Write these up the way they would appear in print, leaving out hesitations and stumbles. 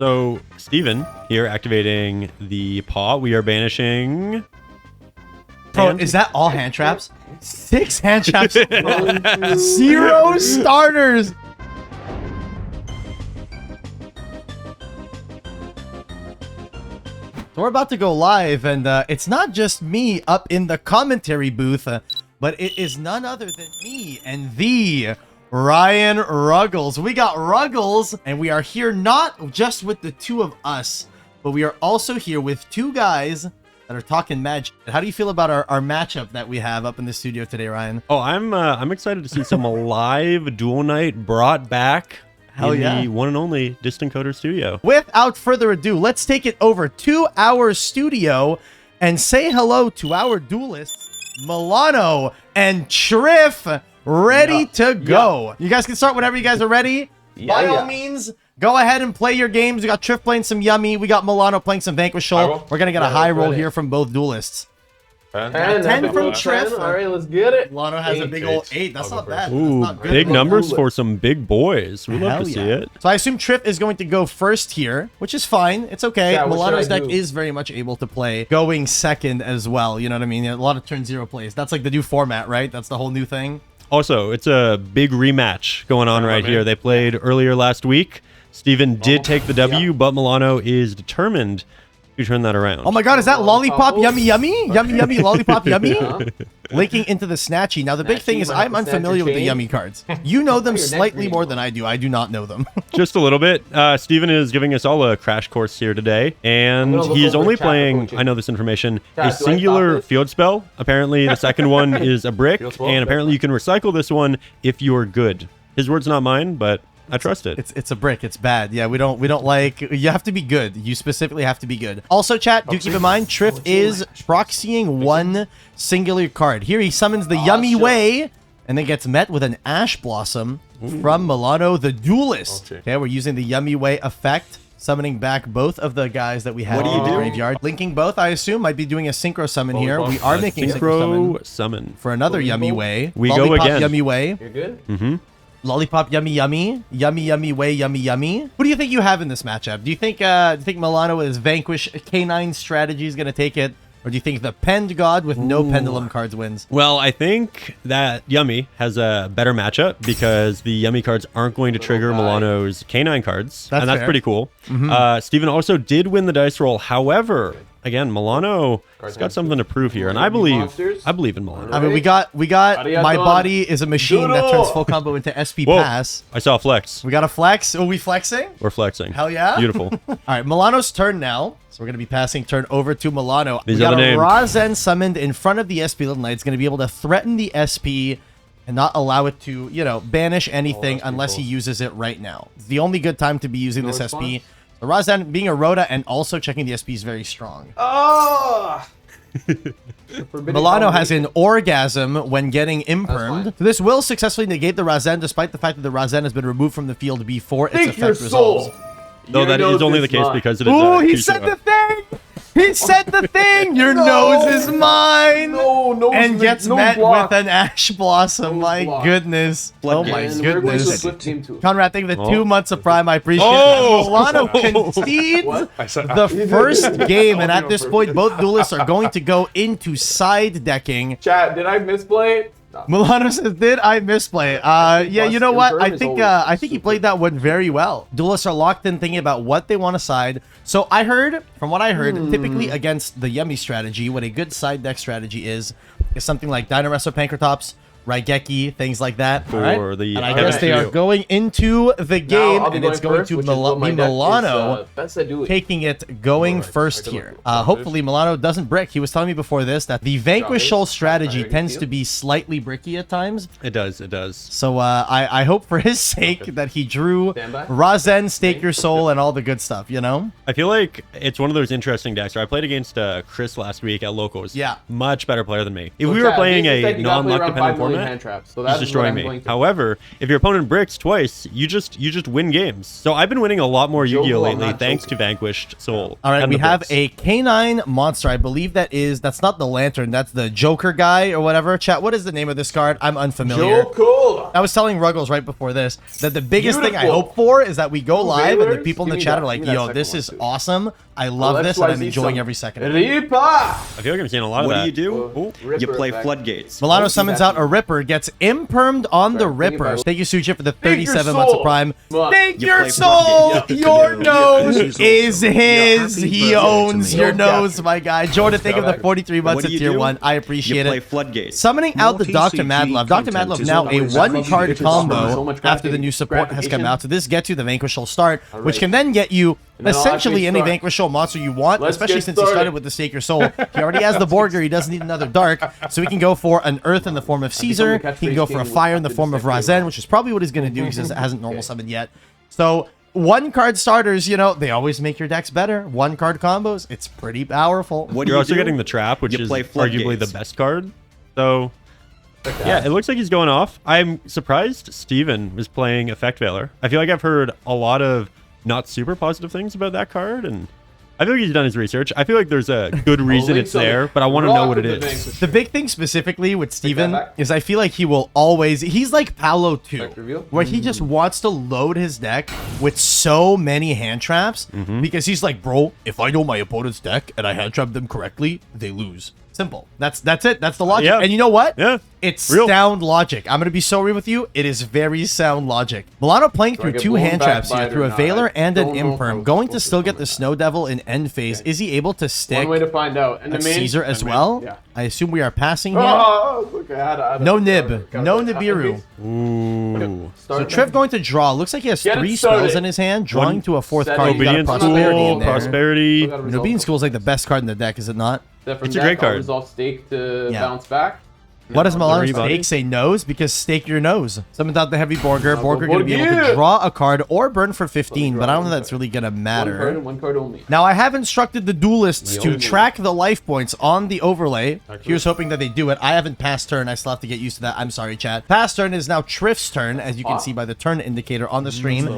So, Steven here activating the paw. We are banishing... Bro, is that all hand traps? 6 hand traps. 0 starters. So we're about to go live, and it's not just me up in the commentary booth, but it is none other than me and the Ryan Ruggles. We got Ruggles, and we are here not just with the two of us, but we are also here with two guys that are talking magic. How do you feel about our matchup that we have up in the studio today, Ryan? Oh, I'm excited to see some live Duel Night brought back in the one and only Distant Coder studio. Without further ado, let's take it over to our studio and say hello to our duelists, Milano and Triff, ready to go. You guys can start whenever you guys are ready. By all means, go ahead and play your games. We got Triff playing some Yummy. We got Milano playing some Vanquish Soul. We're going to get a high roll here from both duelists. 10 from Triff. All right, let's get it. Milano has a big old 8. That's not bad. Ooh, That's not good. big numbers for some big boys. We love Hell to see yeah. it. So I assume Triff is going to go first here, which is fine. It's okay. Yeah, Milano's deck do? is very much able to play going second as well. You know what I mean? A lot of turn 0 plays. That's like the new format, right? That's the whole new thing. Also, it's a big rematch going on right here. They played earlier last week. Steven did take the W, but Milano is determined to turn that around. Oh my god, is that Lollipop Yummy Yummy? Yummy Yummy Lollipop Yummy? Linking into the Snatchy. Now, the big thing is I'm unfamiliar with the Yummy cards. You know them slightly more than I do. I do not know them. Just a little bit. Steven is giving us all a crash course here today, and he is only playing, I know this information, a singular field spell. Apparently, the second one is a brick, and apparently you can recycle this one if you're good. His words, not mine, but I trust it. It's a brick. It's bad. Yeah, we don't like. You have to be good. You specifically have to be good. Also, chat, do keep in mind, Triff is proxying one singular card. Here he summons the Yummy Way, and then gets met with an Ash Blossom from Milano, the Duelist. Okay, we're using the Yummy Way effect, summoning back both of the guys that we have in the graveyard. Linking both, I assume, might be doing a Synchro Summon here. We are making Synchro Summon for another Yummy Way. We Lollipop go again. Yummy Way. You're good? Mm-hmm. Lollipop Yummy Yummy. Yummy Yummy Way Yummy Yummy. What do you think you have in this matchup? Do you think Milano is Vanquish K9 strategy is going to take it? Or do you think the Pend God with no Pendulum cards wins? Well, I think that Yummy has a better matchup because the Yummy cards aren't going to trigger Milano's K9 cards. That's that's fair. pretty cool. Steven also did win the dice roll. However, again, Milano has got something to prove here, and I believe in Milano. I mean, we got My Body is a Machine that turns full combo into SP Whoa, Pass. I saw a flex. We got a flex. Are we flexing? We're flexing. Hell yeah. Beautiful. All right, Milano's turn now. So we're going to be passing turn over to Milano. These we are got the a names. Razen summoned in front of the SP Little Knight. It's going to be able to threaten the SP and not allow it to, you know, banish anything unless he uses it right now. It's the only good time to be using this SP. The Razen being a Rhoda and also checking the SP is very strong. Oh! Milano has an orgasm when getting impermed. So this will successfully negate the Razen despite the fact that the Razen has been removed from the field before its effect resolves. Though that is only the case because it is Ooh, he said the thing! He said the thing! Your nose is mine! No, and gets met with an Ash Blossom. My goodness. Oh my goodness. Conrad, thank you for the 2 months of Prime. I appreciate it. Milano concedes the first game, and at this point, both duelists are going to go into side decking. Chat, did I misplay? No. Milano says, "Did I misplay?" Yeah, you know what? I think he played that one very well. Duelists are locked in thinking about what they want to side. So I heard, from what I heard, typically against the Yummy strategy, what a good side deck strategy is something like Dinoresso Pankratops, Raigeki, things like that. For the and I guess they are going into the game, and it's going to be Milano taking it going first here. Hopefully Milano doesn't brick. He was telling me before this that the Vanquish Soul strategy tends to be slightly bricky at times. It does, it does. So I hope for his sake that he drew Razen, Stake Your Soul, and all the good stuff, you know? I feel like it's one of those interesting decks. I played against Chris last week at Locals. Yeah. Much better player than me. If we were playing a non-luck dependent format, format, hand traps, so he's that's destroying what I'm me. going to. However, if your opponent bricks twice, you just win games. So I've been winning a lot more Yu-Gi-Oh lately thanks to Vanquished Soul. All right, and we the have bricks. a canine monster. I believe that's not the lantern. That's the Joker guy or whatever. Chat, what is the name of this card? I'm unfamiliar. Cool. I was telling Ruggles right before this that the biggest thing I Beautiful. hope for is that we go live and the Vaylors? people in Give the me chat that- are like, give me that yo, second this one, is too. awesome. I love this and I'm enjoying every second of it. Ripa! I feel like I'm seeing a lot of What that. do you do? Oh, You Ripper play effect. floodgates. Milano Oh, summons exactly. out a Ripper, gets impermed on the Right, think Ripper. about it. Thank you, Suchip, for the Take your 37 months of soul. Prime. Come Take You your play soul! floodgates. Your Yeah. nose Yeah. is his. Happy He birthday owns to your me. nose, my guy. Jordan, thank you for the 43 months What of do you tier do? 1. I You appreciate play it. floodgates. Summoning out the Dr. Madlove. Dr. Madlove now a one-card combo So much after the new support has come out. So this gets you the Vanquish Soul start, which Alright. can then get you And then I'll essentially actually any start. Vanquish Soul monster you want, Let's especially get since he started started. with the Stake Your Soul. He already has the Borger. He doesn't need another Dark. So he can go for an Earth in the form of Caesar. the He can go catchphrase for a king Fire in the with form of the Razen, which is probably what he's going to do because it hasn't normal summoned yet. So one-card starters, you know, they always make your decks better. One-card combos, it's pretty powerful. What do You're you also do? getting the trap, which You is play arguably the floodgates. best card. So, yeah, it looks like he's going off. I'm surprised Steven was playing Effect Veiler. I feel like I've heard a lot of not super positive things about that card, and I feel like he's done his research. I feel like there's a good reason link it's something. there, but I want to know Rock what it with the is. Vanquish. The big thing specifically with Steven back. is I feel like he will always... He's like Paolo 2, Effect reveal? where he just wants to load his deck with so many hand traps because he's like, bro, if I know my opponent's deck and I hand trap them correctly, they lose. Simple. That's it. That's the logic. Yeah. And you know what? Yeah. It's Real. sound logic. I'm going to be so real with you. It is very sound logic. Milano playing I through get 2 blown hand back traps by here, it through or a not? Veiler and an Don't know Imperm. how Going to close still it get is the on Snow Devil in end phase. Is he able to stick One way to find out. And a the main Caesar as the main- well? Yeah. I assume we are passing here. Oh, okay. I had No a- nib. got No it. Nibiru. Ooh. So Trev going to draw. Looks like he has Get it 3 spells started. in his hand, drawing One to a 4th setting. card. You got a Obedience Prosperity in School, there. Prosperity. You know, Obedience School is like the best card in the deck, is it not? It's a great card. Resolve stake to Yeah. bounce back. What does Milano Three body. Stake say nose? Because stake your nose. Summons out the heavy Borger. Borger going to be able to Borger. draw a card or burn for 15, draw but I don't know one that's really going to One card matter. and one card only. Now, I have instructed the duelists to only- track the life points on the overlay. Here's hoping that they do it. I haven't passed turn. I still have to get used to that. I'm sorry, chat. Pass turn is now Triff's turn, as you can see by the turn indicator on the stream.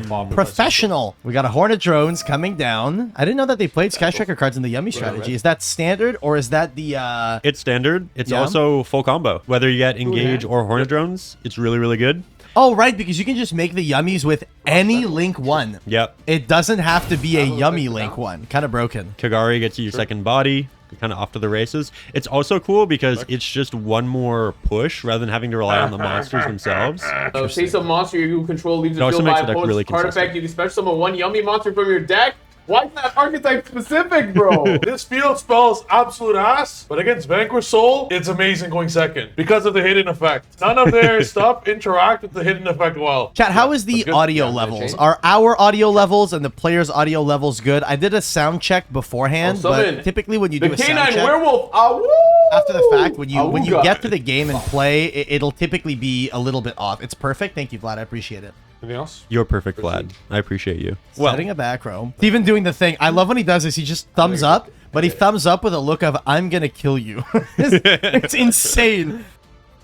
Professional. We got a Hornet Drones coming down. I didn't know that they played Sky Striker cards in the Yummy strategy. Is that standard, or is that the... It's standard. It's Yeah. also full combo. Whether you get Engage or Hornet Drones, it's really, really good. Oh, right, because you can just make the Yummies with any Link 1. Yep. It doesn't have to be a Yummy Link 1. Kind of broken. Kagari gets you your second body. You're kind of off to the races. It's also cool because it's just one more push rather than having to rely on the monsters themselves. So, say some monster you control leaves It the also field makes by the deck opponent's really card consistent. effect. You can special summon one yummy monster from your deck. Why is that archetype specific, bro? This field spell is absolute ass, but against Vanquish Soul, it's amazing going second because of the hidden effect. None of their stuff interact with the hidden effect well. Chat, how is the That's good. audio Yeah, levels? change. Are our audio levels and the players' audio levels good? I did a sound check beforehand, Oh, summon but typically when you The do a sound canine check, werewolf. Ah, woo! after the fact, when you Awooga. get to the game and play, it'll typically be a little bit off. It's perfect. Thank you, Vlad. I appreciate it. Anything else? You're perfect, Vlad. I appreciate you. Setting a back row. Steven doing the thing. I love when he does this. He just thumbs up, but he thumbs up with a look of, I'm going to kill you. It's insane.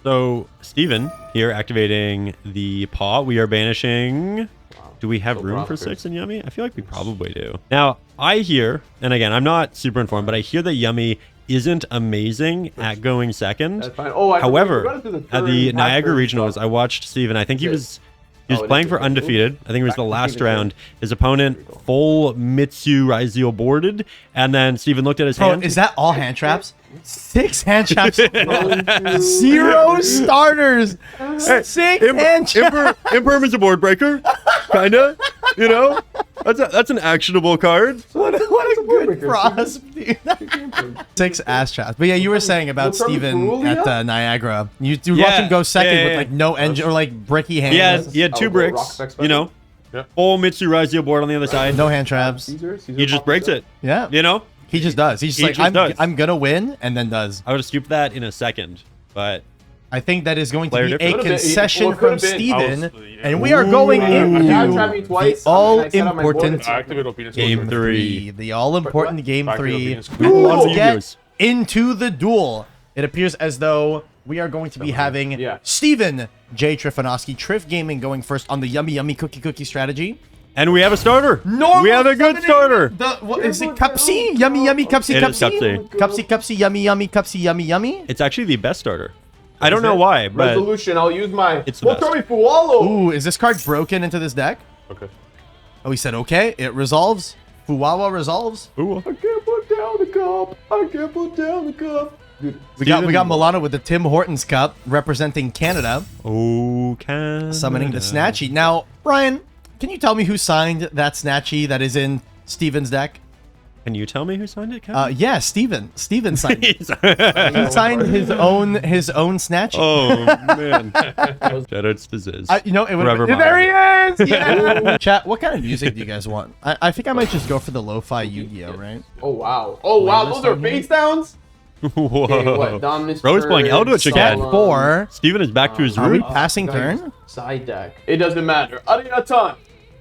So, Steven here activating the paw. We are banishing. Do we have So room for Broncos. 6 in Yummy? I feel like we probably do. Now, I hear, and again, I'm not super informed, but I hear that Yummy isn't amazing at going second. That's fine. Oh, I However, forgot to do the at the turn Niagara after Regionals, stuff. I watched Steven. I think he was Oh, it playing is for good. undefeated. I think it was the Back to last Steven's round. His opponent full Mitsu Raizio boarded, and then Steven looked at his Bro, hand. is that all hand traps? 6 hand traps. 0 starters. 6 hand traps. Imperm is a board breaker, kinda. You know, that's an actionable card. What a good breaker. frost, dude. 6 ass traps. But yeah, you were saying about What's up with Steven Cerulean? at Niagara. You watch Yeah, him go second yeah, with yeah. like no engine or like bricky hands. He had 2 Oh, bricks. rock spec You know, Yeah. full Mitsu Raizio board on the other side. No hand traps. Caesar He just breaks it. Yeah. You know, He just does. He's just He like, just does. I'm gonna win, and then does. I would have scooped that in a second, but I think that is going to Player be a difference. Could've been- concession well, from could've been. Steven, Yeah. and we are going Hand trap me into twice, the and I said on my board all-important it's- Activate Obedience. Game Code. 3. the all-important game Back to 3. Obedience. We have lots of Let's get Yu-Gi-Ohs. into the duel. It appears as though we are going to be having Yeah. Steven J. Trifanowski, Triff Gaming, going first on the Yummy Cookie strategy. And we have a starter. Normal we have a good summoning starter. What is it? Cupsy? Yummy Cupsy It is Cupsy? Cupsy Yummy Cupsy Yummy? It's actually the best starter. I don't know why, but Resolution. I'll use my. It's the Well, best. throw me Fualo. Ooh, is this card broken into this deck? Okay. Oh, he said okay. It resolves. Fuwawa resolves. ooh, I can't put down the cup. I can't put down the cup. Dude, We got Milano with the Tim Hortons Cup representing Canada, oh, can summoning the Snatchy. Now, Brian, can you tell me who signed that Snatchy that is in Steven's deck? Can you tell me who signed it, Kevin? Yeah, Steven. Steven signed it. He signed his own Snatchy. Oh man, shout outs to Ziz. You know, it would. Forever There he is. Yeah. Chat. What kind of music do you guys want? I think I might just go for the lo-fi Yu-Gi-Oh. Right? oh wow. Oh wow. Those are face downs. Whoa. Okay, what? Dominus. Bro's playing Eldritch Deck again. 4. Steven is back to his Are we roots. passing turn? Side deck. It doesn't matter. Ariatan.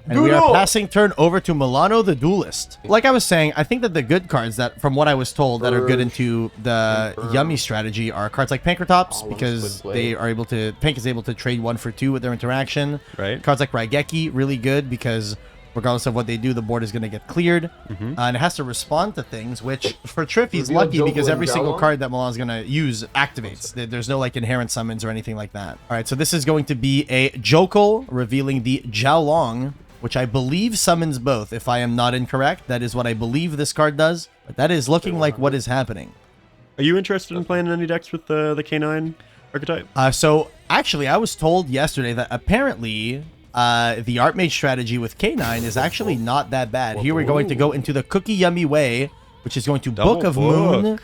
And we are passing turn over to Milano the Duelist. Like I was saying, I think that the good cards that, from what I was told, that are good into the Yummy strategy are cards like Pankratops, because they are able to, Pank is able to trade 1 for 2 with their interaction. Right. Cards like Raigeki, really good because regardless of what they do, the board is going to get cleared. And it has to respond to things, which for Triff, he's lucky because every single card that Milan's going to use activates. There's no like inherent summons or anything like that. All right, so this is going to be a Jokul revealing the Jiaolong, which I believe summons both. If I am not incorrect, that is what I believe this card does. But that is looking like what is happening. Are you interested in playing any decks with the K9 archetype? So actually, I was told yesterday that apparently the Art Mage strategy with K9 is actually not that bad. Here we're going to go into the Cookie Yummy Way, which is going to Book of Moon,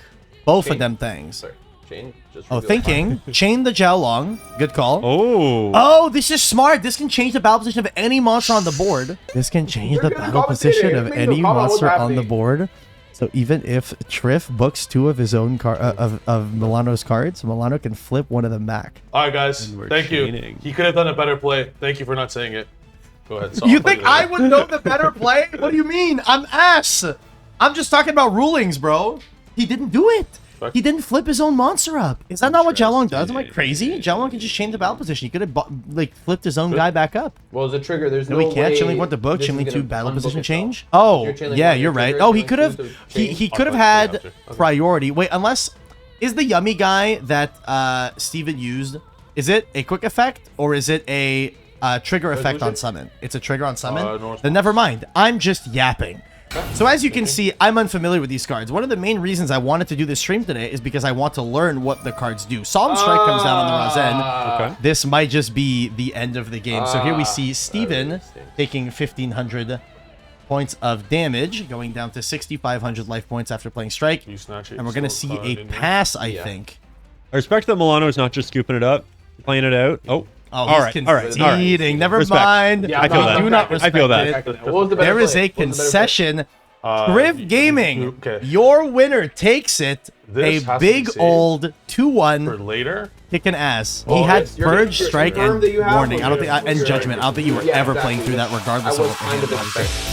both of them things. Sorry. Chain. Just Oh, reveal thinking. Chain the Jiaolong. Good call. Oh. Oh, this is smart. This can change the battle position of any monster on the board. This can change the battle position of any monster on the board. So even if Triff books 2 of his own of Milano's cards, Milano can flip one of them back. All right, guys. And we're Thank chaining. you. He could have done a better play. Thank you for not saying it. Go ahead. You think I would know the better play? What do you mean? I'm ass. I'm just talking about rulings, bro. He didn't do it. He didn't flip his own monster up. Is that not what Jiaolong does? Am I crazy? Jiaolong can just change the battle position. He could have like flipped his own guy back up. Well, as a trigger, there's No, no we can't. way Chainlink 1 to book. this is Chainlink 2 gonna battle unbook position itself. change. Oh, Your Chainlink yeah, one, you're your right. trigger, Oh, he Chainlink could have. 2 to He change. could have had priority. Wait, unless is the Yummy guy that Steven used? Is it a quick effect or is it a trigger effect on summon? It's a trigger on summon. No Then never mind. I'm just yapping. So as you can see, I'm unfamiliar with these cards. One of the main reasons I wanted to do this stream today is because I want to learn what the cards do. Solemn Strike comes down on the Razen. Okay. This might just be the end of the game. So here we see Steven taking 1,500 points of damage, going down to 6,500 life points after playing Strike. You snatch it. And we're going to see a pass, I think. I respect that Milano is not just scooping it up, playing it out. Oh. Oh, all he's right, all right, all right. conceding. Never Respect. mind. Yeah, I feel that. Do not I feel respect that. it. What was the better There is play? a What was the better play? concession. Crypt Gaming, Okay. your winner takes it. This A has to be big saved old For 2-1 later? kicking ass. Well, he had you're gonna Purge, Strike, confirm and that you have Warning. I don't one. think, and Judgment. I don't think you were Yeah, ever exactly. playing through that regardless I of was what kind the of hand was. expecting.